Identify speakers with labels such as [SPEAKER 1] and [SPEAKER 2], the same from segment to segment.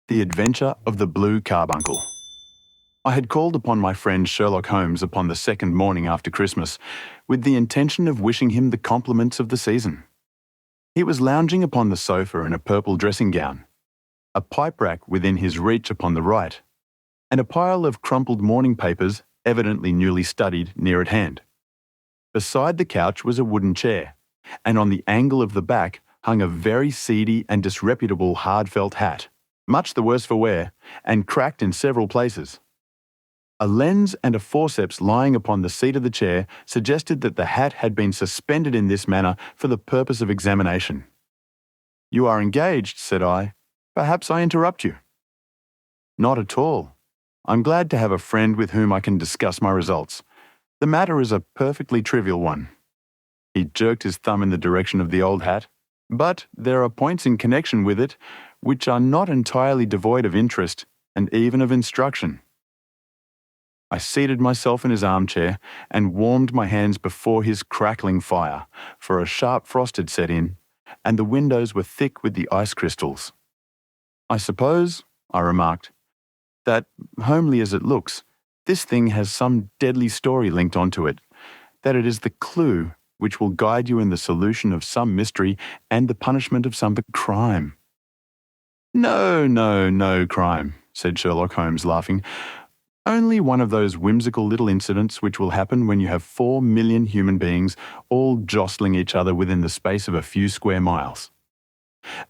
[SPEAKER 1] The Adventure of the Blue Carbuncle. I had called upon my friend Sherlock Holmes upon the second morning after Christmas, with the intention of wishing him the compliments of the season. He was lounging upon the sofa in a purple dressing gown, a pipe rack within his reach upon the right, and a pile of crumpled morning papers, evidently newly studied, near at hand. Beside the couch was a wooden chair, and on the angle of the back hung a very seedy and disreputable hard felt hat, much the worse for wear, and cracked in several places. A lens and a forceps lying upon the seat of the chair suggested that the hat had been suspended in this manner for the purpose of examination. "You are engaged," said I. "Perhaps I interrupt you." "Not at all. I'm glad to have a friend with whom I can discuss my results. The matter is a perfectly trivial one." He jerked his thumb in the direction of the old hat. "But there are points in connection with it which are not entirely devoid of interest and even of instruction." I seated myself in his armchair and warmed my hands before his crackling fire, for a sharp frost had set in, and the windows were thick with the ice crystals. "I suppose," I remarked, "that, homely as it looks, this thing has some deadly story linked onto it, that it is the clue which will guide you in the solution of some mystery and the punishment of some crime." No crime," said Sherlock Holmes, laughing. "Only one of those whimsical little incidents which will happen when you have 4 million human beings all jostling each other within the space of a few square miles.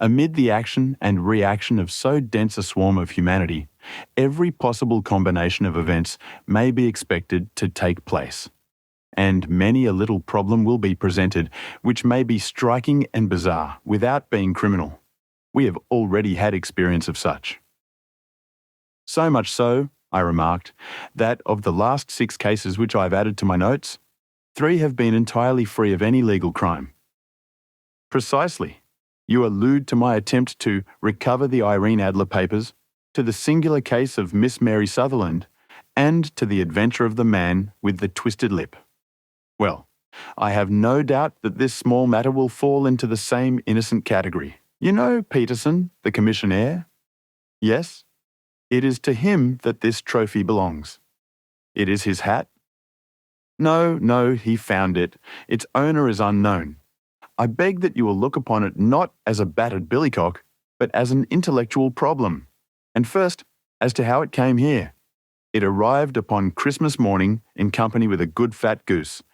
[SPEAKER 1] Amid the action and reaction of so dense a swarm of humanity, every possible combination of events may be expected to take place, and many a little problem will be presented which may be striking and bizarre without being criminal. We have already had experience of such. So much so, I remarked, that of the last 6 cases which I have added to my notes, 3 have been entirely free of any legal crime." "Precisely. You allude to my attempt to recover the Irene Adler papers, to the singular case of Miss Mary Sutherland, and to the adventure of the man with the twisted lip. Well, I have no doubt that this small matter will fall into the same innocent category. You know Peterson, the commissionaire? Yes? It is to him that this trophy belongs. It is his hat? No, he found it. Its owner is unknown. I beg that you will look upon it not as a battered billycock, but as an intellectual problem. And first, as to how it came here. It arrived upon Christmas morning in company with a good fat goose,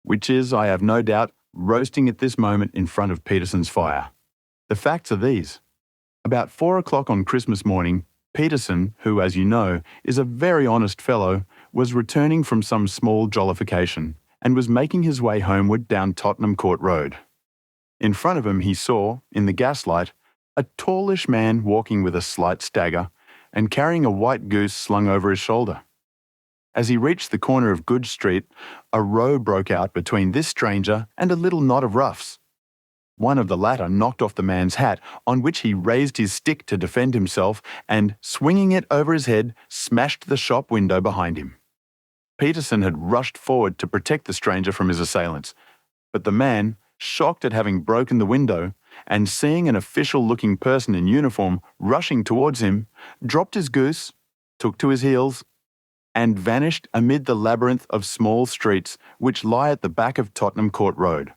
[SPEAKER 1] which is, I have no doubt, roasting at this moment in front of Peterson's fire. The facts are these. About 4 o'clock on Christmas morning, Peterson, who, as you know, is a very honest fellow, was returning from some small jollification and was making his way homeward down Tottenham Court Road. In front of him he saw, in the gaslight, a tallish man walking with a slight stagger and carrying a white goose slung over his shoulder. As he reached the corner of Goodge Street, a row broke out between this stranger and a little knot of roughs. One of the latter knocked off the man's hat, on which he raised his stick to defend himself and, swinging it over his head, smashed the shop window behind him. Peterson had rushed forward to protect the stranger from his assailants, but the man, shocked at having broken the window, and seeing an official-looking person in uniform rushing towards him, dropped his goose, took to his heels, and vanished amid the labyrinth of small streets which lie at the back of Tottenham Court Road.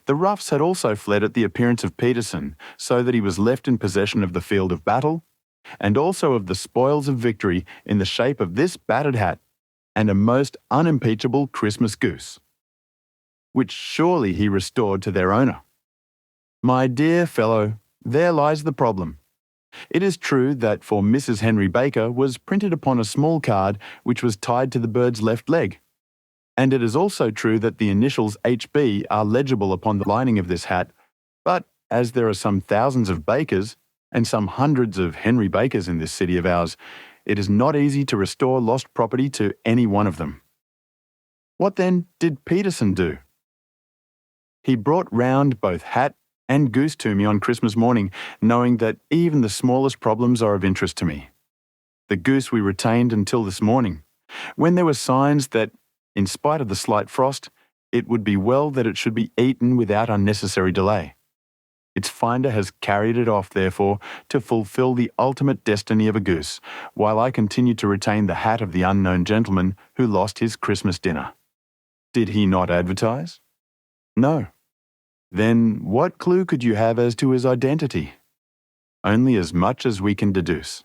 [SPEAKER 1] The roughs had also fled at the appearance of Peterson, so that he was left in possession of the field of battle, and also of the spoils of victory in the shape of this battered hat and a most unimpeachable Christmas goose, which surely he restored to their owner. My dear fellow, there lies the problem. It is true that for Mrs. Henry Baker was printed upon a small card which was tied to the bird's left leg. And it is also true that the initials HB are legible upon the lining of this hat, but as there are some thousands of Bakers and some hundreds of Henry Bakers in this city of ours, it is not easy to restore lost property to any one of them. What then did Peterson do? He brought round both hat and goose to me on Christmas morning, knowing that even the smallest problems are of interest to me. The goose we retained until this morning, when there were signs that, in spite of the slight frost, it would be well that it should be eaten without unnecessary delay. Its finder has carried it off, therefore, to fulfill the ultimate destiny of a goose, while I continue to retain the hat of the unknown gentleman who lost his Christmas dinner. Did he not advertise? No. Then what clue could you have as to his identity? Only as much as we can deduce.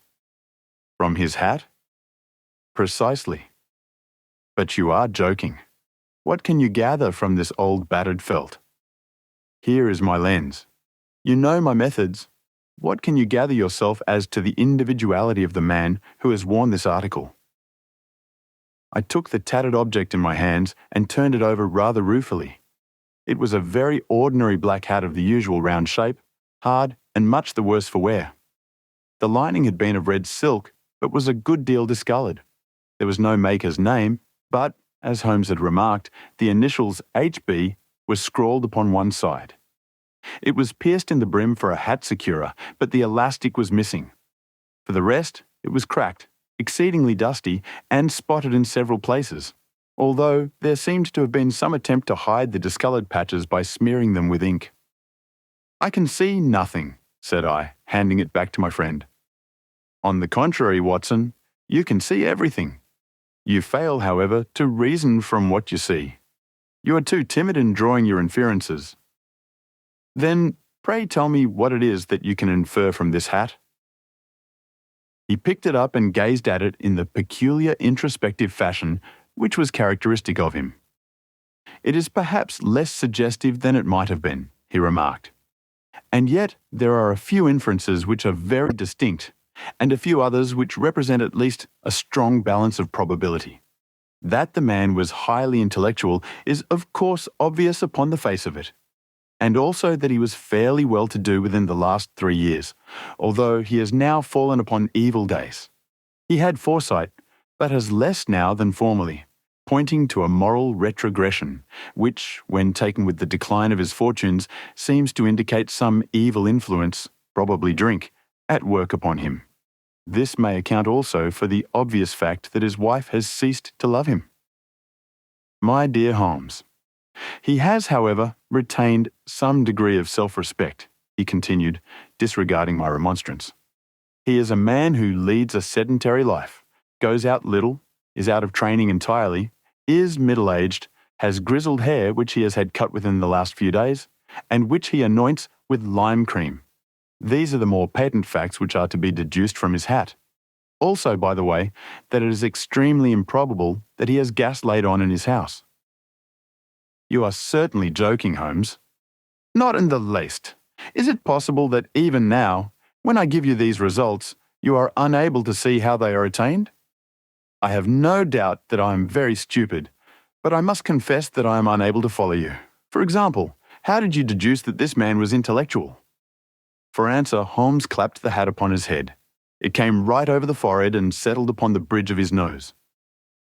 [SPEAKER 1] From his hat? Precisely. But you are joking. What can you gather from this old battered felt? Here is my lens. You know my methods. What can you gather yourself as to the individuality of the man who has worn this article? I took the tattered object in my hands and turned it over rather ruefully. It was a very ordinary black hat of the usual round shape, hard and much the worse for wear. The lining had been of red silk, but was a good deal discoloured. There was no maker's name, but, as Holmes had remarked, the initials HB were scrawled upon one side. It was pierced in the brim for a hat securer, but the elastic was missing. For the rest, it was cracked, exceedingly dusty, and spotted in several places, although there seemed to have been some attempt to hide the discoloured patches by smearing them with ink. "I can see nothing," said I, handing it back to my friend. "On the contrary, Watson, you can see everything. You fail, however, to reason from what you see. You are too timid in drawing your inferences. Then, pray tell me what it is that you can infer from this hat." He picked it up and gazed at it in the peculiar introspective fashion which was characteristic of him. "It is perhaps less suggestive than it might have been," he remarked. "And yet there are a few inferences which are very distinct, and a few others which represent at least a strong balance of probability. That the man was highly intellectual is of course obvious upon the face of it, and also that he was fairly well-to-do within the last 3 years, although he has now fallen upon evil days. He had foresight, but has less now than formerly, pointing to a moral retrogression, which, when taken with the decline of his fortunes, seems to indicate some evil influence, probably drink, at work upon him. This may account also for the obvious fact that his wife has ceased to love him. My dear Holmes, he has, however, retained some degree of self-respect," he continued, disregarding my remonstrance. "He is a man who leads a sedentary life, goes out little, is out of training entirely, is middle-aged, has grizzled hair which he has had cut within the last few days, and which he anoints with lime cream. These are the more patent facts which are to be deduced from his hat. Also, by the way, that it is extremely improbable that he has gas laid on in his house." "You are certainly joking, Holmes." "Not in the least. Is it possible that even now, when I give you these results, you are unable to see how they are attained? I have no doubt that I am very stupid, but I must confess that I am unable to follow you. For example, how did you deduce that this man was intellectual?" For answer, Holmes clapped the hat upon his head. It came right over the forehead and settled upon the bridge of his nose.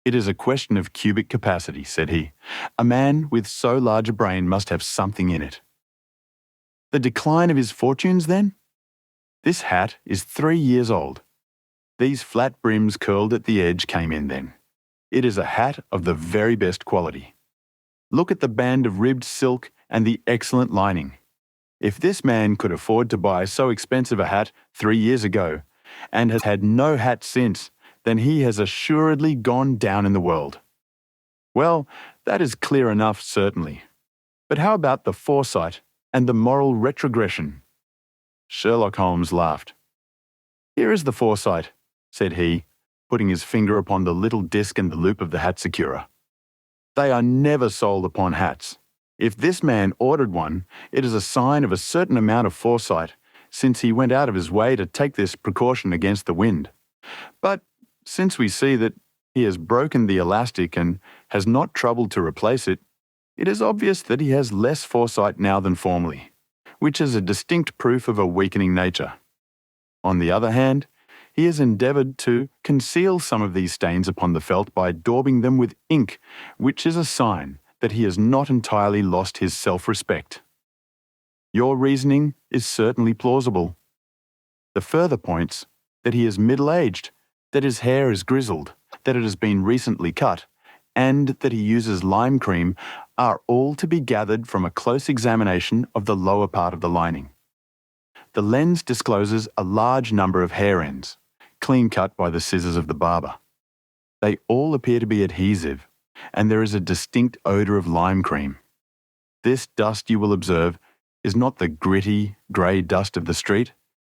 [SPEAKER 1] "It is a question of cubic capacity," said he. "A man with so large a brain must have something in it." "The decline of his fortunes, then? This hat is 3 years old. These flat brims curled at the edge came in then. It is a hat of the very best quality. Look at the band of ribbed silk and the excellent lining. If this man could afford to buy so expensive a hat 3 years ago, and has had no hat since, then he has assuredly gone down in the world. Well, that is clear enough, certainly. But how about the foresight and the moral retrogression?" Sherlock Holmes laughed. "Here is the foresight," said he, putting his finger upon the little disc and the loop of the hat securer. "They are never sold upon hats. If this man ordered one, it is a sign of a certain amount of foresight, since he went out of his way to take this precaution against the wind. But since we see that he has broken the elastic and has not troubled to replace it, it is obvious that he has less foresight now than formerly, which is a distinct proof of a weakening nature. On the other hand, he has endeavoured to conceal some of these stains upon the felt by daubing them with ink, which is a sign that he has not entirely lost his self-respect. Your reasoning is certainly plausible. The further points, that he is middle-aged, that his hair is grizzled, that it has been recently cut, and that he uses lime cream, are all to be gathered from a close examination of the lower part of the lining. the lens discloses a large number of hair ends, clean cut by the scissors of the barber. They all appear to be adhesive, and there is a distinct odour of lime cream. This dust, you will observe, is not the gritty, grey dust of the street,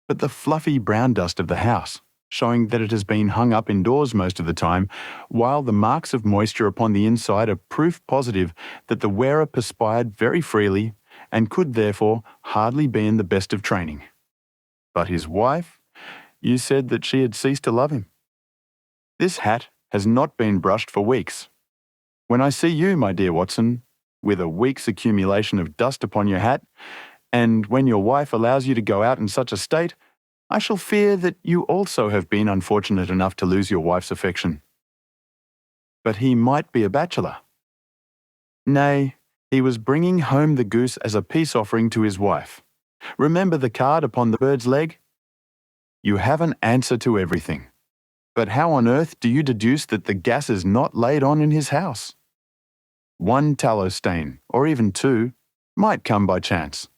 [SPEAKER 1] but the fluffy brown dust of the house, showing that it has been hung up indoors most of the time, while the marks of moisture upon the inside are proof positive that the wearer perspired very freely and could therefore hardly be in the best of training. But his wife? You said that she had ceased to love him. This hat has not been brushed for weeks. When I see you, my dear Watson, with a week's accumulation of dust upon your hat, and when your wife allows you to go out in such a state, I shall fear that you also have been unfortunate enough to lose your wife's affection. But he might be a bachelor. Nay, he was bringing home the goose as a peace offering to his wife. Remember the card upon the bird's leg? You have an answer to everything. But how on earth do you deduce that the gas is not laid on in his house? One tallow stain, or even two, might come by chance.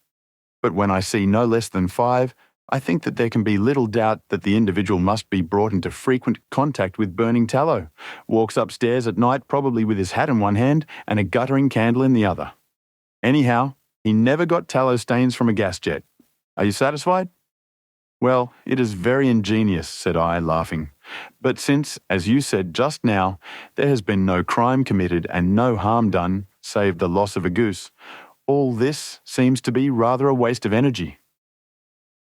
[SPEAKER 1] But when I see no less than 5, I think that there can be little doubt that the individual must be brought into frequent contact with burning tallow, walks upstairs at night probably with his hat in one hand and a guttering candle in the other. Anyhow, he never got tallow stains from a gas jet. Are you satisfied? Well, it is very ingenious, said I, laughing. But since, as you said just now, there has been no crime committed and no harm done, save the loss of a goose, all this seems to be rather a waste of energy.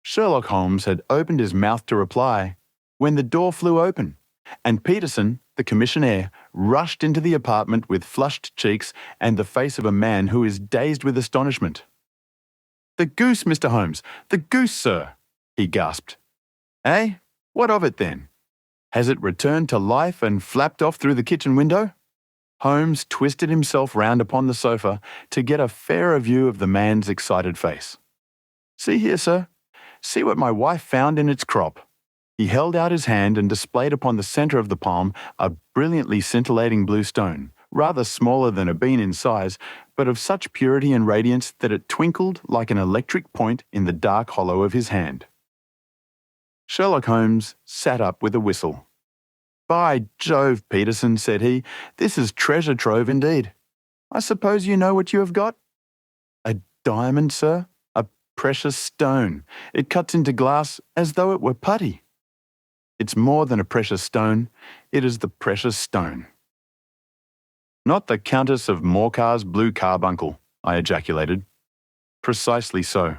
[SPEAKER 1] Sherlock Holmes had opened his mouth to reply when the door flew open, and Peterson, the commissionaire, rushed into the apartment with flushed cheeks and the face of a man who is dazed with astonishment. "The goose, Mr. Holmes! The goose, sir!" he gasped. "Eh? What of it then? Has it returned to life and flapped off through the kitchen window?" Holmes twisted himself round upon the sofa to get a fairer view of the man's excited face. "See here, sir. See what my wife found in its crop." He held out his hand and displayed upon the centre of the palm a brilliantly scintillating blue stone, rather smaller than a bean in size, but of such purity and radiance that it twinkled like an electric point in the dark hollow of his hand. Sherlock Holmes sat up with a whistle. "By Jove, Peterson," said he, "this is treasure trove indeed. I suppose you know what you have got?" "A diamond, sir? A precious stone. It cuts into glass as though it were putty." "It's more than a precious stone. It is the precious stone." "Not the Countess of Morcar's blue carbuncle," I ejaculated. "Precisely so.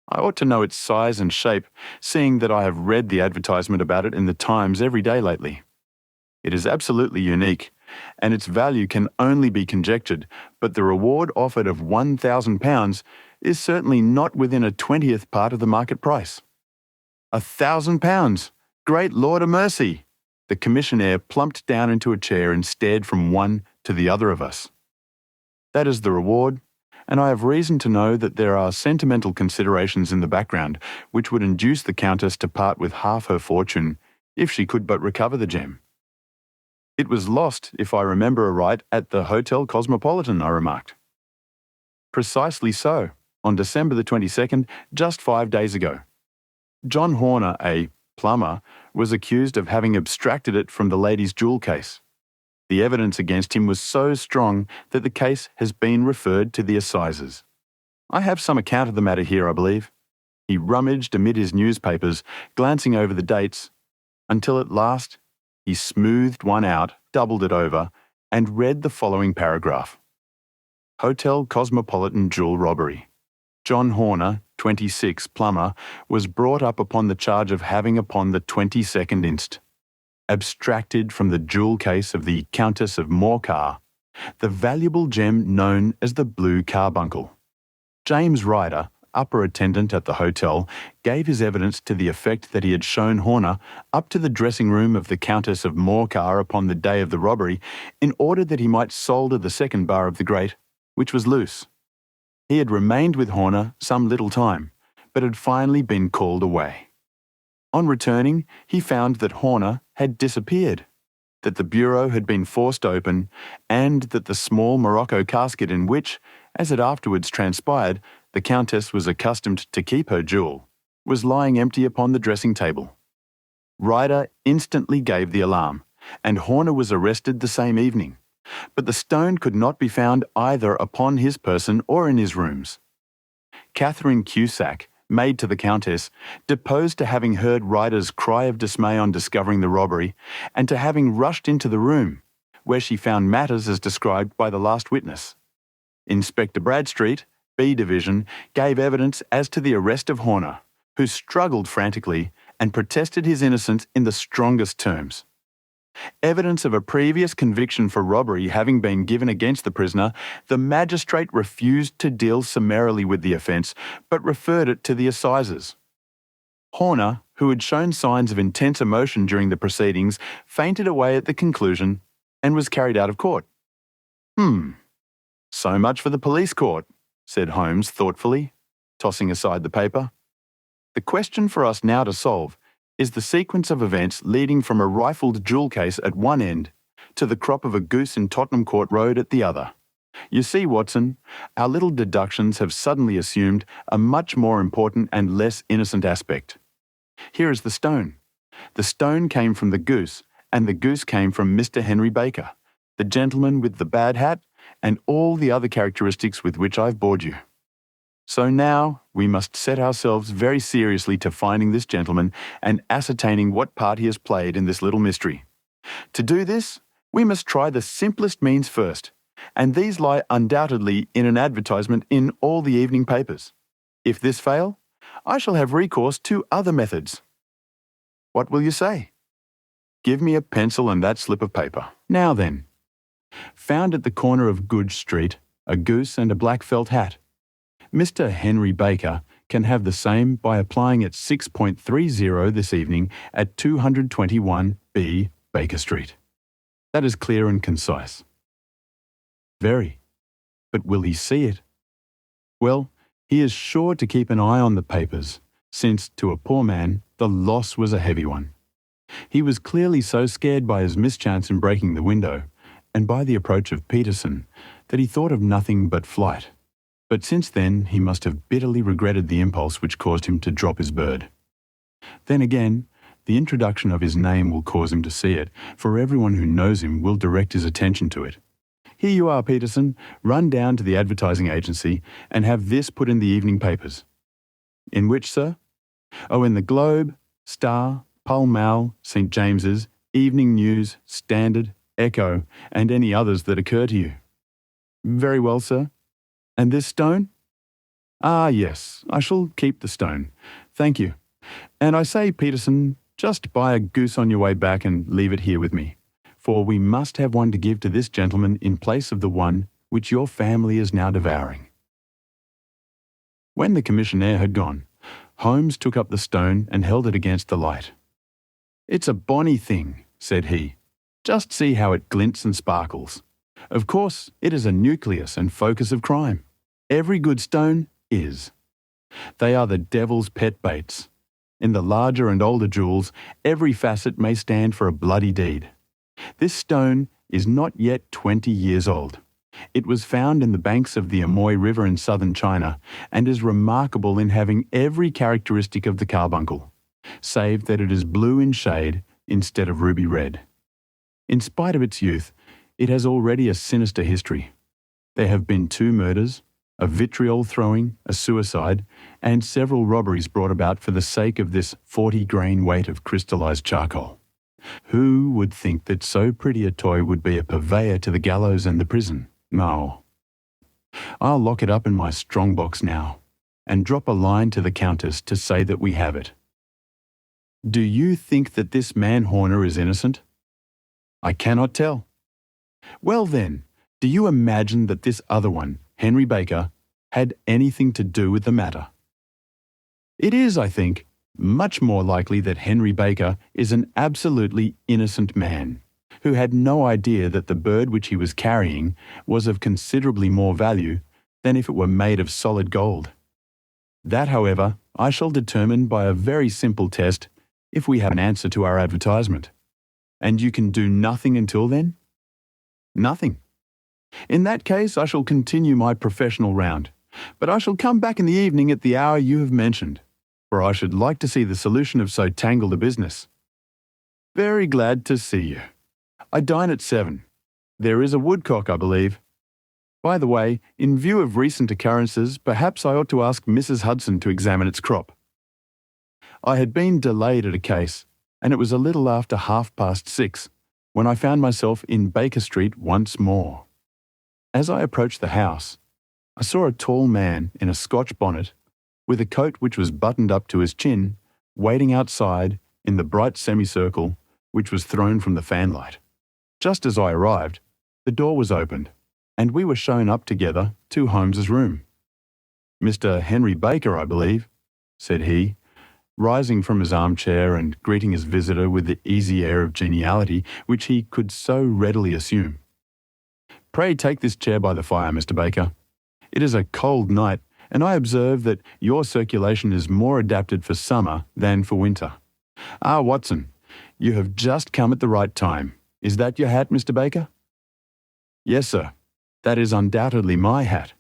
[SPEAKER 1] I ought to know its size and shape, seeing that I have read the advertisement about it in the Times every day lately. It is absolutely unique, and its value can only be conjectured, but the reward offered of £1,000 is certainly not within a 20th part of the market price." £1,000! Great Lord of mercy! The commissionaire plumped down into a chair and stared from one to the other of us. "That is the reward, and I have reason to know that there are sentimental considerations in the background which would induce the Countess to part with half her fortune if she could but recover the gem." "It was lost, if I remember aright, at the Hotel Cosmopolitan," I remarked. "Precisely so, on December the 22nd, just 5 days ago. John Horner, a plumber, was accused of having abstracted it from the lady's jewel case. The evidence against him was so strong that the case has been referred to the assizes. I have some account of the matter here, I believe." He rummaged amid his newspapers, glancing over the dates, until at last he smoothed one out, doubled it over, and read the following paragraph. "Hotel Cosmopolitan jewel robbery. John Horner, 26, plumber, was brought up upon the charge of having upon the 22nd inst. Abstracted from the jewel case of the Countess of Morcar the valuable gem known as the blue carbuncle. James Ryder, upper attendant at the hotel, gave his evidence to the effect that he had shown Horner up to the dressing room of the Countess of Morcar upon the day of the robbery in order that he might solder the second bar of the grate, which was loose. He had remained with Horner some little time, but had finally been called away. On returning, he found that Horner had disappeared, that the bureau had been forced open, and that the small morocco casket in which, as it afterwards transpired, the Countess was accustomed to keep her jewel, was lying empty upon the dressing table. Ryder instantly gave the alarm, and Horner was arrested the same evening, but the stone could not be found either upon his person or in his rooms. Catherine Cusack, maid to the Countess, deposed to having heard Ryder's cry of dismay on discovering the robbery, and to having rushed into the room, where she found matters as described by the last witness. Inspector Bradstreet, B Division, gave evidence as to the arrest of Horner, who struggled frantically and protested his innocence in the strongest terms. Evidence of a previous conviction for robbery having been given against the prisoner, the magistrate refused to deal summarily with the offence, but referred it to the assizes. Horner, who had shown signs of intense emotion during the proceedings, fainted away at the conclusion and was carried out of court. So much for the police court, said Holmes thoughtfully, tossing aside the paper. The question for us now to solve is the sequence of events leading from a rifled jewel case at one end to the crop of a goose in Tottenham Court Road at the other. You see, Watson, our little deductions have suddenly assumed a much more important and less innocent aspect. Here is the stone. The stone came from the goose, and the goose came from Mr. Henry Baker, the gentleman with the bad hat, and all the other characteristics with which I've bored you. So now we must set ourselves very seriously to finding this gentleman and ascertaining what part he has played in this little mystery. To do this, we must try the simplest means first, and these lie undoubtedly in an advertisement in all the evening papers. If this fail, I shall have recourse to other methods. What will you say? Give me a pencil and that slip of paper. Now then, found at the corner of Goodge Street, a goose and a black felt hat. Mr. Henry Baker can have the same by applying at 6.30 this evening at 221B Baker Street. That is clear and concise. Very. But will he see it? Well, he is sure to keep an eye on the papers, since, to a poor man, the loss was a heavy one. He was clearly so scared by his mischance in breaking the window, and by the approach of Peterson, that he thought of nothing but flight. But since then he must have bitterly regretted the impulse which caused him to drop his bird. Then again, the introduction of his name will cause him to see it, for everyone who knows him will direct his attention to it. Here you are, Peterson. Run down to the advertising agency and have this put in the evening papers. In which, sir? Oh, in the Globe, Star, Pall Mall, St. James's, Evening News, Standard, Echo, and any others that occur to you. Very well, sir. And this stone? Ah, yes, I shall keep the stone. Thank you. And I say, Peterson, just buy a goose on your way back and leave it here with me, for we must have one to give to this gentleman in place of the one which your family is now devouring. When the commissionaire had gone, Holmes took up the stone and held it against the light. It's a bonny thing, said he. Just see how it glints and sparkles. Of course, it is a nucleus and focus of crime. Every good stone is. They are the devil's pet baits. In the larger and older jewels, every facet may stand for a bloody deed. This stone is not yet 20 years old. It was found in the banks of the Amoy River in southern China and is remarkable in having every characteristic of the carbuncle, save that it is blue in shade instead of ruby red. In spite of its youth, it has already a sinister history. There have been 2 murders, a vitriol throwing, a suicide, and several robberies brought about for the sake of this 40-grain weight of crystallized charcoal. Who would think that so pretty a toy would be a purveyor to the gallows and the prison? No. I'll lock it up in my strong box now, and drop a line to the Countess to say that we have it. Do you think that this man Horner is innocent? I cannot tell. Well then, do you imagine that this other one, Henry Baker, had anything to do with the matter? It is, I think, much more likely that Henry Baker is an absolutely innocent man, who had no idea that the bird which he was carrying was of considerably more value than if it were made of solid gold. That, however, I shall determine by a very simple test if we have an answer to our advertisement. And you can do nothing until then? Nothing. In that case, I shall continue my professional round, but I shall come back in the evening at the hour you have mentioned. for I should like to see the solution of so tangled a business. Very glad to see you. I dine at 7. There is a woodcock, I believe. By the way, in view of recent occurrences, perhaps I ought to ask Mrs. Hudson to examine its crop. I had been delayed at a case, and it was a little after 6:30 when I found myself in Baker Street once more. As I approached the house, I saw a tall man in a Scotch bonnet, with a coat which was buttoned up to his chin, waiting outside in the bright semicircle which was thrown from the fanlight. Just as I arrived, the door was opened, and we were shown up together to Holmes's room. "Mr. Henry Baker, I believe," said he, rising from his armchair and greeting his visitor with the easy air of geniality which he could so readily assume. "Pray take this chair by the fire, Mr. Baker. It is a cold night, and I observe that your circulation is more adapted for summer than for winter. Ah, Watson, you have just come at the right time. Is that your hat, Mr. Baker?" "Yes, sir. That is undoubtedly my hat."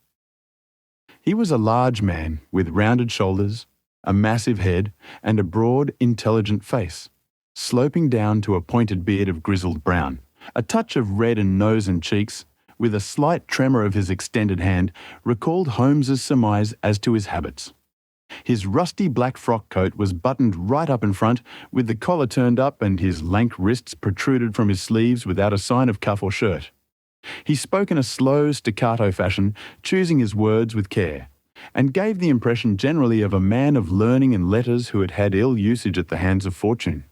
[SPEAKER 1] He was a large man with rounded shoulders, a massive head, and a broad, intelligent face, sloping down to a pointed beard of grizzled brown, a touch of red in nose and cheeks, with a slight tremor of his extended hand, recalled Holmes's surmise as to his habits. His rusty black frock coat was buttoned right up in front, with the collar turned up, and his lank wrists protruded from his sleeves without a sign of cuff or shirt. He spoke in a slow, staccato fashion, choosing his words with care, and gave the impression generally of a man of learning and letters who had had ill usage at the hands of fortune.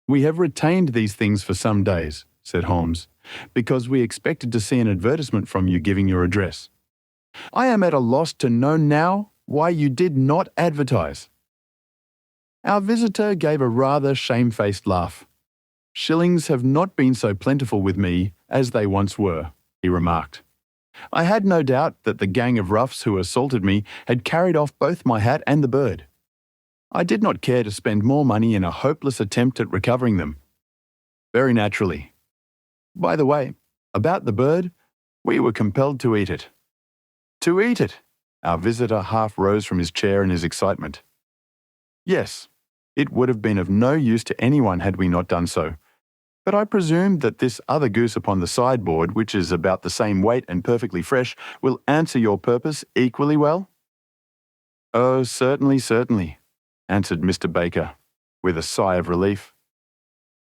[SPEAKER 1] "We have retained these things for some days," said Holmes, "because we expected to see an advertisement from you giving your address. I am at a loss to know now why you did not advertise." Our visitor gave a rather shamefaced laugh. "Shillings have not been so plentiful with me as they once were," he remarked. "I had no doubt that the gang of roughs who assaulted me had carried off both my hat and the bird. I did not care to spend more money in a hopeless attempt at recovering them. Very naturally. By the way, about the bird, we were compelled to eat it." "To eat it?" Our visitor half rose from his chair in his excitement. "Yes, it would have been of no use to anyone had we not done so. But I presume that this other goose upon the sideboard, which is about the same weight and perfectly fresh, will answer your purpose equally well?" "Oh, certainly, certainly," answered Mr. Baker, with a sigh of relief.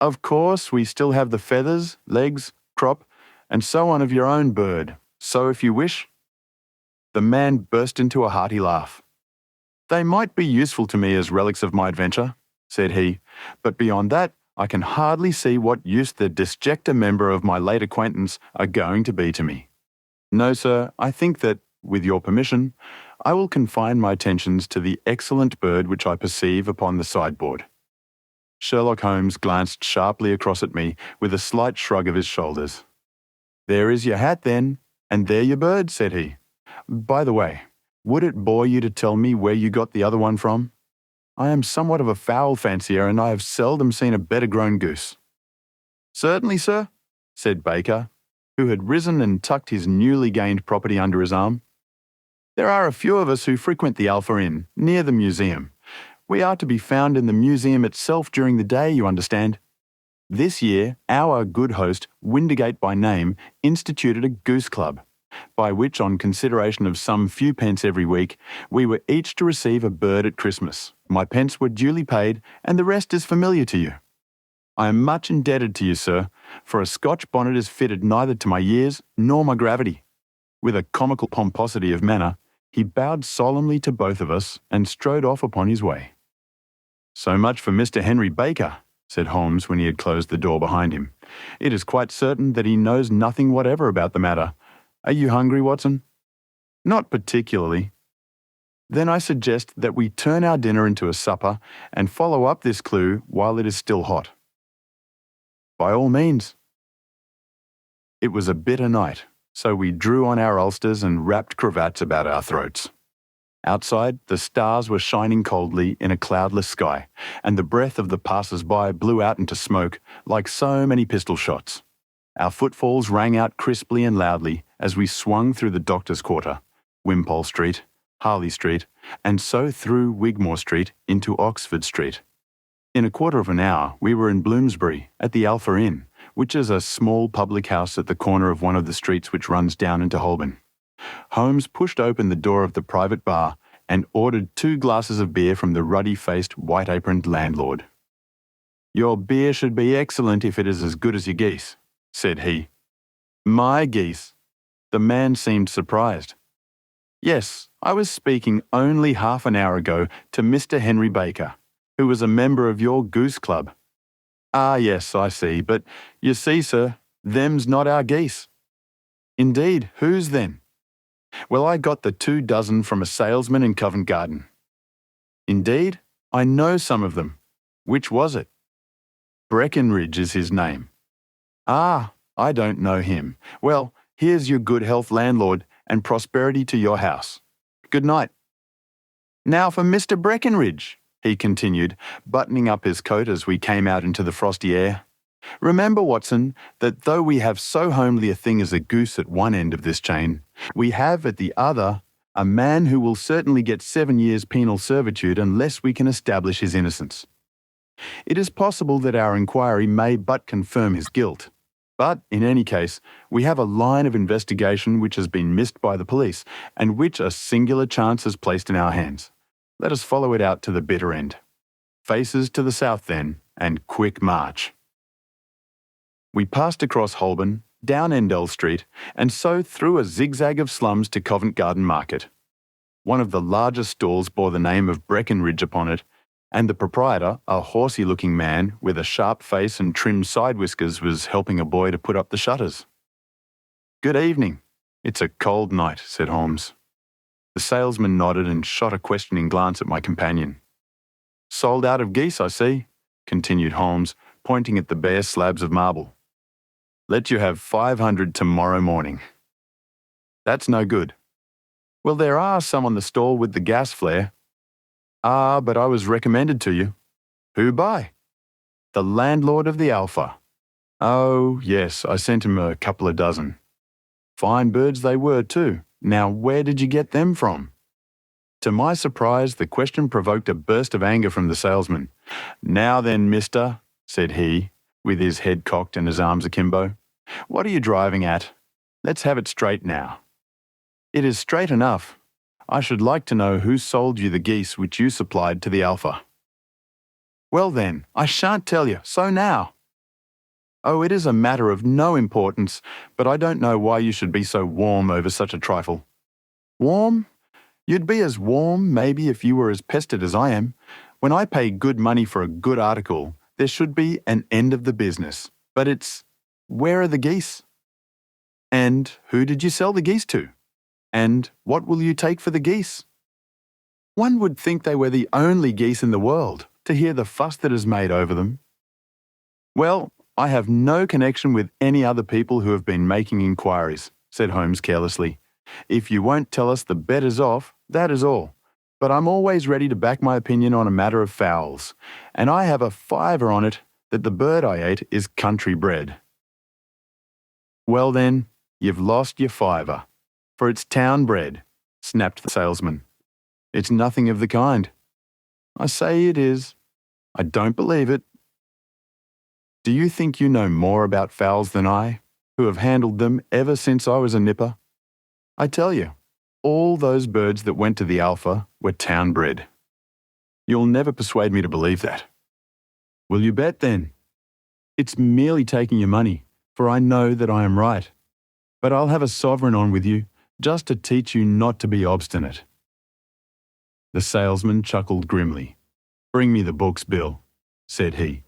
[SPEAKER 1] "Of course, we still have the feathers, legs, crop, and so on of your own bird, so if you wish—" The man burst into a hearty laugh. "They might be useful to me as relics of my adventure," said he, "but beyond that, I can hardly see what use the disjecta member of my late acquaintance are going to be to me. No, sir, I think that, with your permission, I will confine my attentions to the excellent bird which I perceive upon the sideboard." Sherlock Holmes glanced sharply across at me with a slight shrug of his shoulders. "There is your hat, then, and there your bird," said he. "By the way, would it bore you to tell me where you got the other one from? I am somewhat of a fowl fancier, and I have seldom seen a better grown goose." "Certainly, sir," said Baker, who had risen and tucked his newly gained property under his arm. "There are a few of us who frequent the Alpha Inn, near the museum. We are to be found in the museum itself during the day, you understand. This year, our good host, Windigate by name, instituted a goose club, by which, on consideration of some few pence every week, we were each to receive a bird at Christmas. My pence were duly paid, and the rest is familiar to you. I am much indebted to you, sir, for a Scotch bonnet is fitted neither to my years nor my gravity." With a comical pomposity of manner, he bowed solemnly to both of us and strode off upon his way. "So much for Mr. Henry Baker," said Holmes when he had closed the door behind him. "It is quite certain that he knows nothing whatever about the matter. Are you hungry, Watson?" "Not particularly." "Then I suggest that we turn our dinner into a supper and follow up this clue while it is still hot." "By all means." It was a bitter night, so we drew on our ulsters and wrapped cravats about our throats. Outside, the stars were shining coldly in a cloudless sky, and the breath of the passers-by blew out into smoke like so many pistol shots. Our footfalls rang out crisply and loudly as we swung through the Doctor's Quarter, Wimpole Street, Harley Street, and so through Wigmore Street into Oxford Street. In a quarter of an hour, we were in Bloomsbury, at the Alpha Inn, which is a small public house at the corner of one of the streets which runs down into Holborn. Holmes pushed open the door of the private bar and ordered 2 glasses of beer from the ruddy-faced, white-aproned landlord. "Your beer should be excellent if it is as good as your geese," said he. "My geese?" The man seemed surprised. "Yes, I was speaking only half an hour ago to Mr. Henry Baker, who was a member of your goose club." "Ah, yes, I see, but you see, sir, them's not our geese." "Indeed, whose then?" "Well, I got the 2 dozen from a salesman in Covent Garden." "Indeed? I know some of them. Which was it?" "Breckenridge is his name." "Ah, I don't know him. Well, here's your good health, landlord, and prosperity to your house. Good night." "Now for Mr. Breckenridge," he continued, buttoning up his coat as we came out into the frosty air. "Remember, Watson, that though we have so homely a thing as a goose at one end of this chain, we have at the other a man who will certainly get 7 years penal servitude unless we can establish his innocence. It is possible that our inquiry may but confirm his guilt. But, in any case, we have a line of investigation which has been missed by the police, and which a singular chance has placed in our hands. Let us follow it out to the bitter end. Faces to the south, then, and quick march." We passed across Holborn, down Endell Street, and so through a zigzag of slums to Covent Garden Market. One of the largest stalls bore the name of Breckenridge upon it, and the proprietor, a horsey-looking man with a sharp face and trim side whiskers, was helping a boy to put up the shutters. "Good evening. It's a cold night," said Holmes. The salesman nodded and shot a questioning glance at my companion. "Sold out of geese, I see," continued Holmes, pointing at the bare slabs of marble. "Let you have 500 tomorrow morning." "That's no good." "Well, there are some on the stall with the gas flare." "Ah, but I was recommended to you." "Who by?" "The landlord of the Alpha." "Oh, yes, I sent him a couple of dozen." "Fine birds they were, too. Now, where did you get them from?" To my surprise, the question provoked a burst of anger from the salesman. "Now then, mister," said he, with his head cocked and his arms akimbo, "what are you driving at? Let's have it straight now." "It is straight enough. I should like to know who sold you the geese which you supplied to the Alpha." "Well then, I shan't tell you, so now." "Oh, it is a matter of no importance, but I don't know why you should be so warm over such a trifle." "Warm? You'd be as warm, maybe, if you were as pestered as I am. When I pay good money for a good article, there should be an end of the business. But it's, where are the geese? And who did you sell the geese to? And what will you take for the geese? One would think they were the only geese in the world, to hear the fuss that is made over them." "Well, I have no connection with any other people who have been making inquiries," said Holmes carelessly. "If you won't tell us the bet is off, that is all. But I'm always ready to back my opinion on a matter of fowls, and I have a fiver on it that the bird I ate is country bred." "Well then, you've lost your fiver, for it's town bred," snapped the salesman. "It's nothing of the kind." "I say it is." "I don't believe it." "Do you think you know more about fowls than I, who have handled them ever since I was a nipper? I tell you, all those birds that went to the Alpha were town bred." "You'll never persuade me to believe that." "Will you bet then?" "It's merely taking your money, for I know that I am right. But I'll have a sovereign on with you, just to teach you not to be obstinate." The salesman chuckled grimly. "Bring me the books, Bill," said he.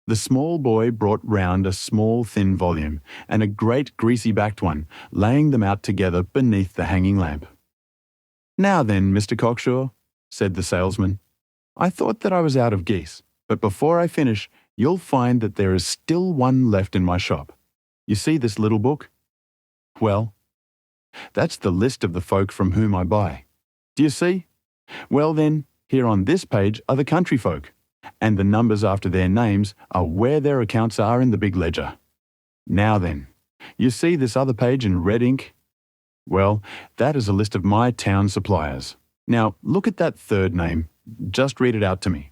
[SPEAKER 1] The small boy brought round a small thin volume and a great greasy-backed one, laying them out together beneath the hanging lamp. "Now then, Mr. Cocksure," said the salesman, "I thought that I was out of geese, but before I finish, you'll find that there is still one left in my shop. You see this little book? Well, that's the list of the folk from whom I buy. Do you see? Well then, here on this page are the country folk, and the numbers after their names are where their accounts are in the big ledger. Now then, you see this other page in red ink? Well, that is a list of my town suppliers. Now, look at that third name. Just read it out to me.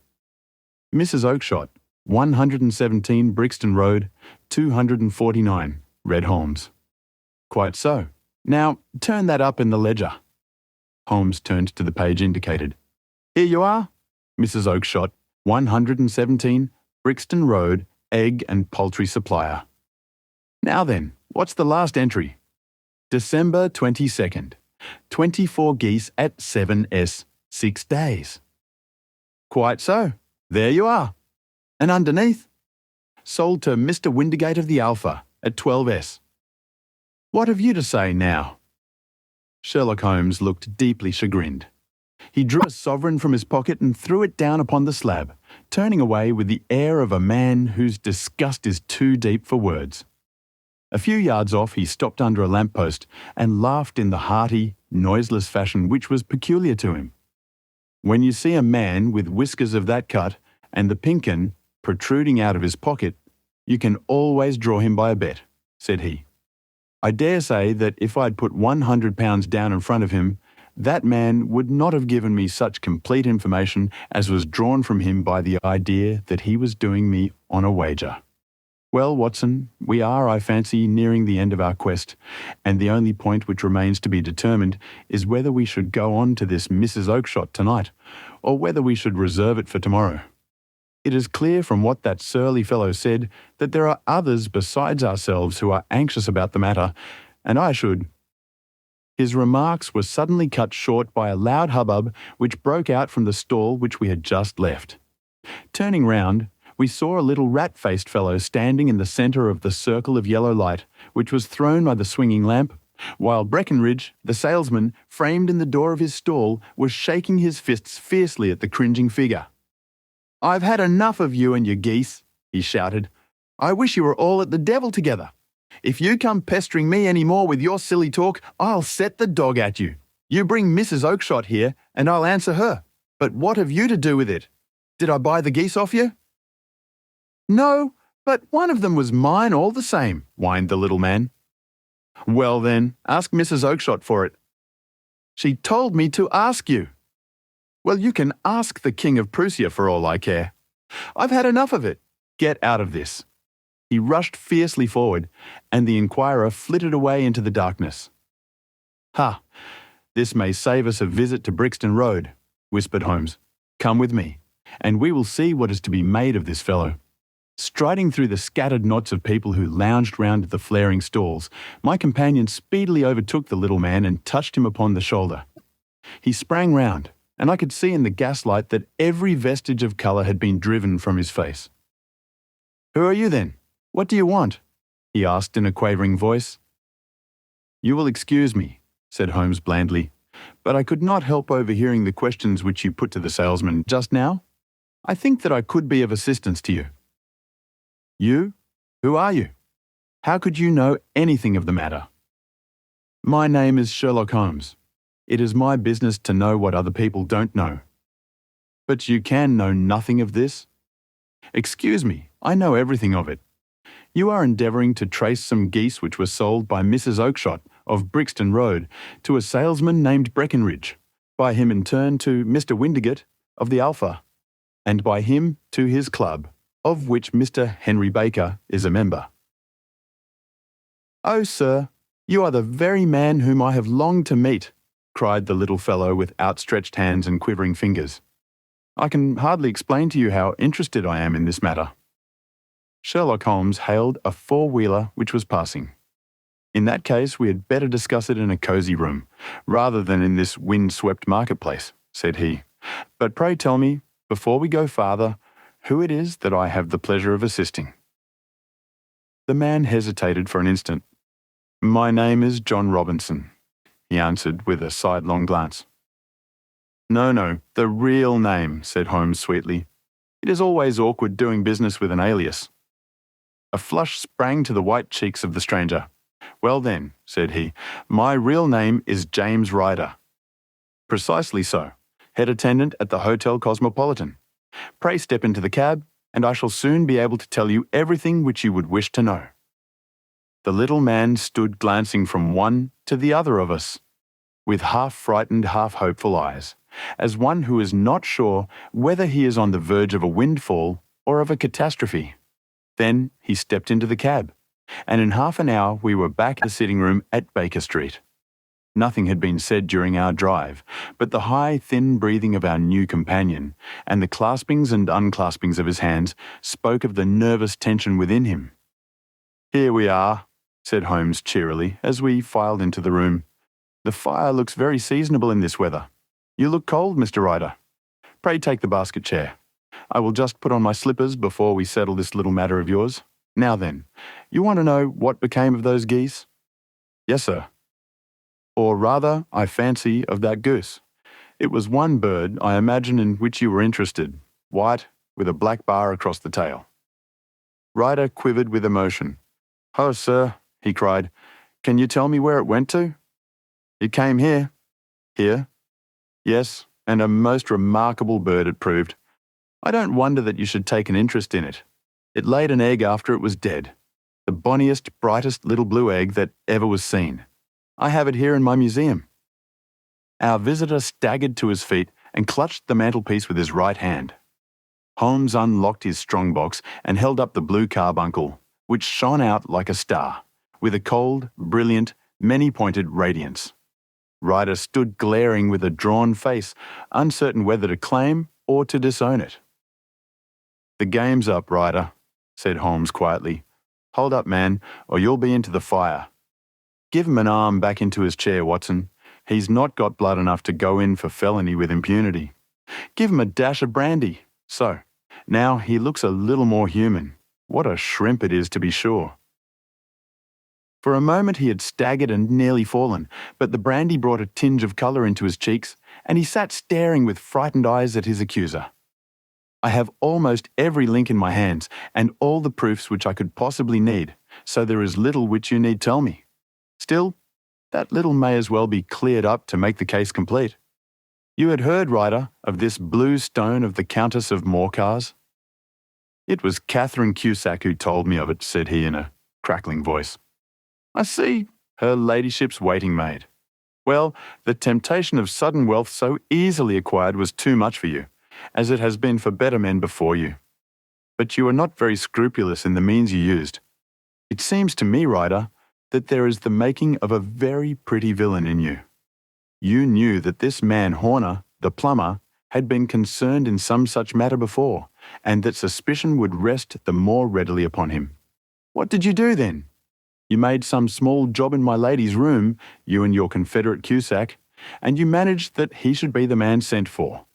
[SPEAKER 1] Mrs. Oakshott, 117 Brixton Road, 249, Red Holmes. Quite so. Now, turn that up in the ledger. Holmes turned to the page indicated. Here you are, Mrs. Oakshott, 117 Brixton Road, egg and poultry supplier. Now then, what's the last entry? December 22nd, 24 geese at 7s, 6 days. Quite so. There you are. And underneath, sold to Mr. Windigate of the Alpha at 12s. What have you to say now? Sherlock Holmes looked deeply chagrined. He drew a sovereign from his pocket and threw it down upon the slab, turning away with the air of a man whose disgust is too deep for words. A few yards off, he stopped under a lamp-post and laughed in the hearty, noiseless fashion which was peculiar to him. When you see a man with whiskers of that cut and the pink 'un protruding out of his pocket, you can always draw him by a bet, said he. I dare say that if I'd put £100 down in front of him, that man would not have given me such complete information as was drawn from him by the idea that he was doing me on a wager. Well, Watson, we are, I fancy, nearing the end of our quest, and the only point which remains to be determined is whether we should go on to this Mrs. Oakshott tonight, or whether we should reserve it for tomorrow. It is clear from what that surly fellow said that there are others besides ourselves who are anxious about the matter, and I should... His remarks were suddenly cut short by a loud hubbub which broke out from the stall which we had just left. Turning round, we saw a little rat-faced fellow standing in the centre of the circle of yellow light, which was thrown by the swinging lamp, while Breckenridge, the salesman, framed in the door of his stall, was shaking his fists fiercely at the cringing figure. "I've had enough of you and your geese," he shouted. "I wish you were all at the devil together. If you come pestering me any more with your silly talk, I'll set the dog at you. You bring Mrs. Oakshott here, and I'll answer her. But what have you to do with it? Did I buy the geese off you?" "No, but one of them was mine all the same," whined the little man. "Well then, ask Mrs. Oakshott for it." "She told me to ask you." "Well, you can ask the King of Prussia for all I care. I've had enough of it. Get out of this." He rushed fiercely forward, and the inquirer flitted away into the darkness. "Ha! This may save us a visit to Brixton Road," whispered Holmes. "Come with me, and we will see what is to be made of this fellow." Striding through the scattered knots of people who lounged round the flaring stalls, my companion speedily overtook the little man and touched him upon the shoulder. He sprang round, and I could see in the gaslight that every vestige of colour had been driven from his face. "Who are you then? What do you want?" he asked in a quavering voice. "You will excuse me," said Holmes blandly, "but I could not help overhearing the questions which you put to the salesman just now. I think that I could be of assistance to you." "You? Who are you? How could you know anything of the matter?" "My name is Sherlock Holmes. It is my business to know what other people don't know." "But you can know nothing of this?" "Excuse me, I know everything of it. You are endeavouring to trace some geese which were sold by Mrs. Oakshott of Brixton Road to a salesman named Breckenridge, by him in turn to Mr. Windigate of the Alpha, and by him to his club, of which Mr. Henry Baker is a member." "Oh, sir, you are the very man whom I have longed to meet," cried the little fellow with outstretched hands and quivering fingers. "I can hardly explain to you how interested I am in this matter." Sherlock Holmes hailed a four-wheeler which was passing. "In that case, we had better discuss it in a cosy room, rather than in this wind-swept marketplace," said he. "But pray tell me, before we go farther, who it is that I have the pleasure of assisting." The man hesitated for an instant. "My name is John Robinson," he answered with a sidelong glance. No, the real name," said Holmes sweetly. "It is always awkward doing business with an alias." A flush sprang to the white cheeks of the stranger. "Well then," said he, "my real name is James Ryder." "Precisely so. Head attendant at the Hotel Cosmopolitan. Pray step into the cab, and I shall soon be able to tell you everything which you would wish to know." The little man stood glancing from one to the other of us, with half-frightened, half-hopeful eyes, as one who is not sure whether he is on the verge of a windfall or of a catastrophe. Then he stepped into the cab, and in half an hour we were back in the sitting room at Baker Street. Nothing had been said during our drive, but the high, thin breathing of our new companion and the claspings and unclaspings of his hands spoke of the nervous tension within him. "Here we are," said Holmes cheerily as we filed into the room. "The fire looks very seasonable in this weather. You look cold, Mr. Ryder. Pray take the basket chair. I will just put on my slippers before we settle this little matter of yours. Now then, you want to know what became of those geese?" "Yes, sir." "Or rather, I fancy, of that goose. It was one bird, I imagine, in which you were interested, white, with a black bar across the tail." Ryder quivered with emotion. "Oh, sir," he cried, "can you tell me where it went to?" "It came here." "Here?" "Yes, and a most remarkable bird it proved. I don't wonder that you should take an interest in it. It laid an egg after it was dead. The bonniest, brightest little blue egg that ever was seen. I have it here in my museum." Our visitor staggered to his feet and clutched the mantelpiece with his right hand. Holmes unlocked his strongbox and held up the blue carbuncle, which shone out like a star, with a cold, brilliant, many-pointed radiance. Ryder stood glaring with a drawn face, uncertain whether to claim or to disown it. "The game's up, Ryder," said Holmes quietly. "Hold up, man, or you'll be into the fire. Give him an arm back into his chair, Watson. He's not got blood enough to go in for felony with impunity. Give him a dash of brandy. So, now he looks a little more human. What a shrimp it is, to be sure." For a moment he had staggered and nearly fallen, but the brandy brought a tinge of colour into his cheeks, and he sat staring with frightened eyes at his accuser. "I have almost every link in my hands, and all the proofs which I could possibly need, so there is little which you need tell me. Still, that little may as well be cleared up to make the case complete. You had heard, Ryder, of this blue stone of the Countess of Morcar's?" "It was Catherine Cusack who told me of it," said he in a crackling voice. "I see, her ladyship's waiting maid. Well, the temptation of sudden wealth so easily acquired was too much for you, as it has been for better men before you. But you are not very scrupulous in the means you used. It seems to me, Ryder, that there is the making of a very pretty villain in you. You knew that this man Horner, the plumber, had been concerned in some such matter before, and that suspicion would rest the more readily upon him. What did you do then? You made some small job in my lady's room, you and your confederate Cusack, and you managed that he should be the man sent for.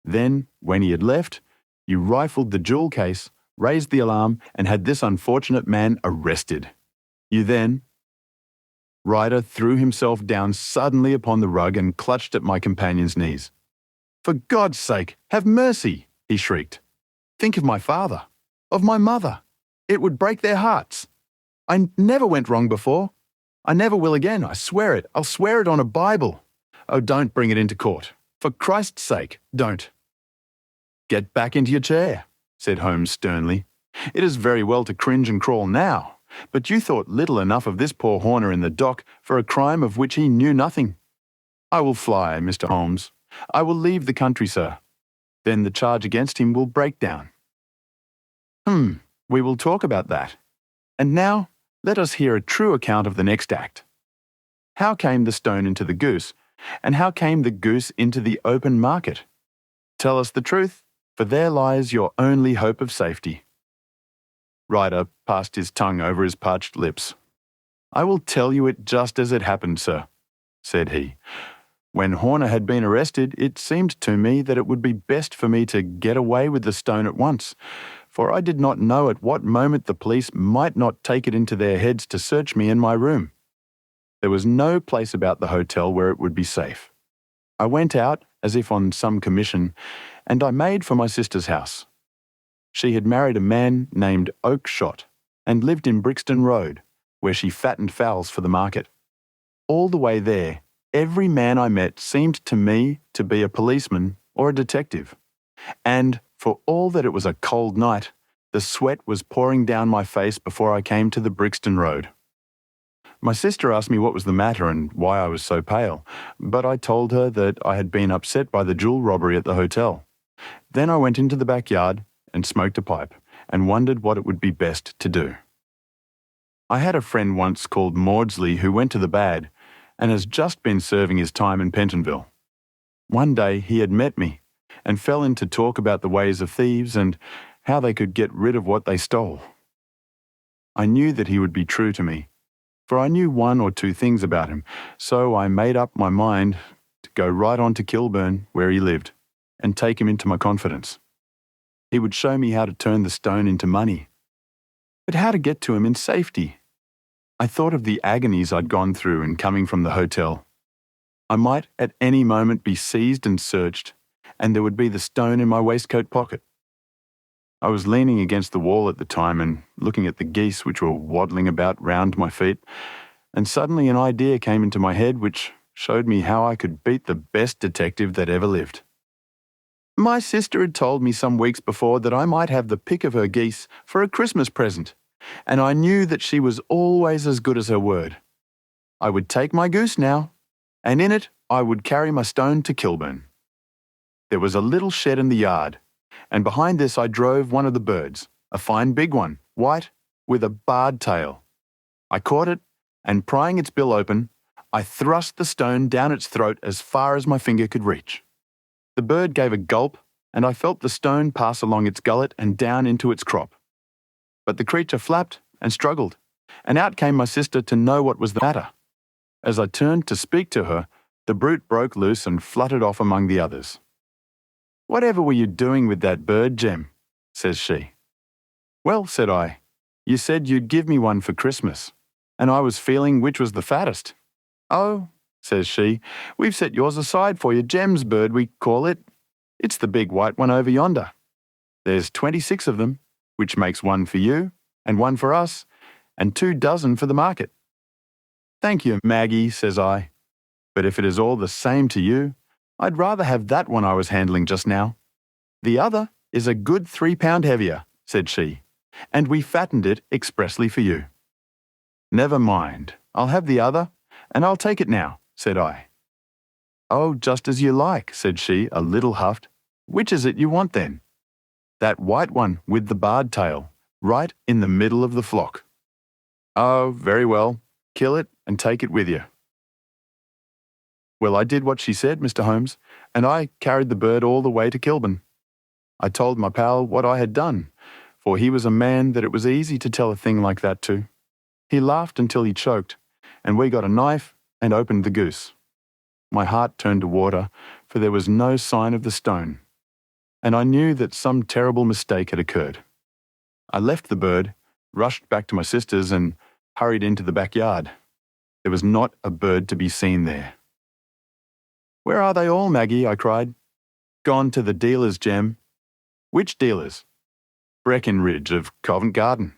[SPEAKER 1] Then, when he had left, you rifled the jewel case, raised the alarm, and had this unfortunate man arrested. You then—" Ryder threw himself down suddenly upon the rug and clutched at my companion's knees. "For God's sake, have mercy!" he shrieked. "Think of my father, of my mother. It would break their hearts. I never went wrong before. I never will again, I swear it. I'll swear it on a Bible. Oh, don't bring it into court. For Christ's sake, don't." "Get back into your chair," said Holmes sternly. "It is very well to cringe and crawl now, but you thought little enough of this poor Horner in the dock for a crime of which he knew nothing. I will fly, Mr. Holmes. I will leave the country, sir. Then the charge against him will break down." We will talk about that. And now, let us hear a true account of the next act. How came the stone into the goose, and how came the goose into the open market? Tell us the truth, for there lies your only hope of safety. Ryder passed his tongue over his parched lips. "I will tell you it just as it happened, sir," said he. "When Horner had been arrested, it seemed to me that it would be best for me to get away with the stone at once, for I did not know at what moment the police might not take it into their heads to search me in my room. There was no place about the hotel where it would be safe. I went out, as if on some commission, and I made for my sister's house. She had married a man named Oakshott, and lived in Brixton Road, where she fattened fowls for the market. All the way there, every man I met seemed to me to be a policeman or a detective, and, for all that it was a cold night, the sweat was pouring down my face before I came to the Brixton Road. My sister asked me what was the matter and why I was so pale, but I told her that I had been upset by the jewel robbery at the hotel. Then I went into the backyard and smoked a pipe and wondered what it would be best to do. I had a friend once called Maudsley who went to the bad and has just been serving his time in Pentonville. One day he had met me and fell into talk about the ways of thieves and how they could get rid of what they stole. I knew that he would be true to me, for I knew one or two things about him, so I made up my mind to go right on to Kilburn, where he lived, and take him into my confidence. He would show me how to turn the stone into money. But how to get to him in safety? I thought of the agonies I'd gone through in coming from the hotel. I might at any moment be seized and searched, and there would be the stone in my waistcoat pocket. I was leaning against the wall at the time and looking at the geese which were waddling about round my feet, and suddenly an idea came into my head which showed me how I could beat the best detective that ever lived. My sister had told me some weeks before that I might have the pick of her geese for a Christmas present, and I knew that she was always as good as her word. I would take my goose now, and in it I would carry my stone to Kilburn. There was a little shed in the yard, and behind this I drove one of the birds, a fine big one, white, with a barred tail. I caught it, and prying its bill open, I thrust the stone down its throat as far as my finger could reach. The bird gave a gulp, and I felt the stone pass along its gullet and down into its crop. But the creature flapped and struggled, and out came my sister to know what was the matter. As I turned to speak to her, the brute broke loose and fluttered off among the others. "Whatever were you doing with that bird, Jem?" says she. "Well," said I, "you said you'd give me one for Christmas, and I was feeling which was the fattest." "Oh," says she, "we've set yours aside for you, Jem's bird we call it. It's the big white one over yonder. There's 26 of them, which makes one for you, and one for us, and 2 dozen for the market." "Thank you, Maggie," says I, "but if it is all the same to you, I'd rather have that one I was handling just now." "The other is a good 3 pound heavier," said she, "and we fattened it expressly for you." "Never mind, I'll have the other, and I'll take it now," said I. "Oh, just as you like," said she, a little huffed. "Which is it you want then?" "That white one with the barred tail, right in the middle of the flock." "Oh, very well, kill it and take it with you." Well, I did what she said, Mr. Holmes, and I carried the bird all the way to Kilburn. I told my pal what I had done, for he was a man that it was easy to tell a thing like that to. He laughed until he choked, and we got a knife and opened the goose. My heart turned to water, for there was no sign of the stone, and I knew that some terrible mistake had occurred. I left the bird, rushed back to my sister's, and hurried into the backyard. There was not a bird to be seen there. "Where are they all, Maggie?" I cried. "Gone to the dealers, Jem." "Which dealers?" "Breckenridge of Covent Garden."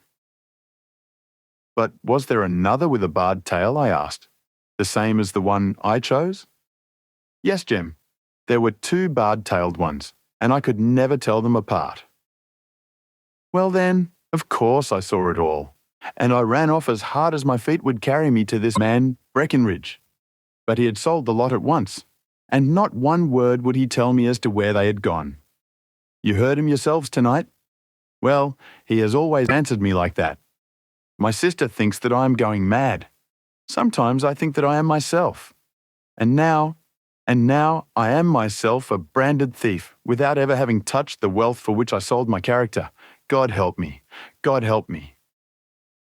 [SPEAKER 1] "But was there another with a barred tail?" I asked. "The same as the one I chose?" "Yes, Jem. There were 2 barred-tailed ones, and I could never tell them apart." Well then, of course I saw it all, and I ran off as hard as my feet would carry me to this man, Breckenridge. But he had sold the lot at once, and not one word would he tell me as to where they had gone. You heard him yourselves tonight? Well, he has always answered me like that. My sister thinks that I am going mad. Sometimes I think that I am myself. And now I am myself a branded thief without ever having touched the wealth for which I sold my character. God help me. God help me.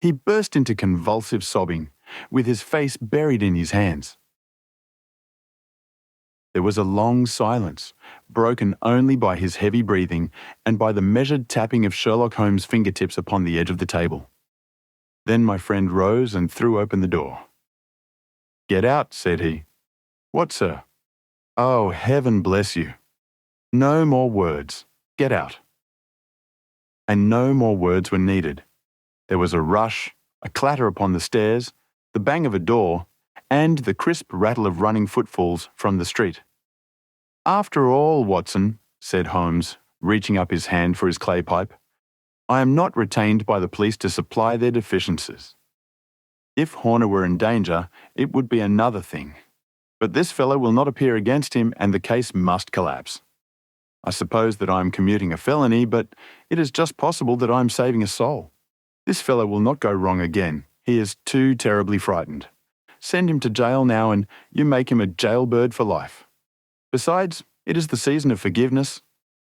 [SPEAKER 1] He burst into convulsive sobbing, with his face buried in his hands. There was a long silence, broken only by his heavy breathing and by the measured tapping of Sherlock Holmes' fingertips upon the edge of the table. Then my friend rose and threw open the door. "Get out," said he. "What, sir?" "Oh, heaven bless you. No more words. Get out." And no more words were needed. There was a rush, a clatter upon the stairs, the bang of a door, and the crisp rattle of running footfalls from the street. "After all, Watson," said Holmes, reaching up his hand for his clay pipe, "I am not retained by the police to supply their deficiencies. If Horner were in danger, it would be another thing. But this fellow will not appear against him and the case must collapse. I suppose that I am commuting a felony, but it is just possible that I am saving a soul. This fellow will not go wrong again. He is too terribly frightened. Send him to jail now and you make him a jailbird for life. Besides, it is the season of forgiveness.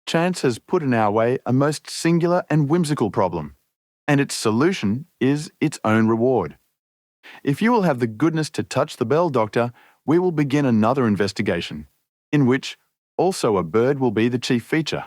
[SPEAKER 1] Chance has put in our way a most singular and whimsical problem, and its solution is its own reward. If you will have the goodness to touch the bell, Doctor, we will begin another investigation, in which also a bird will be the chief feature.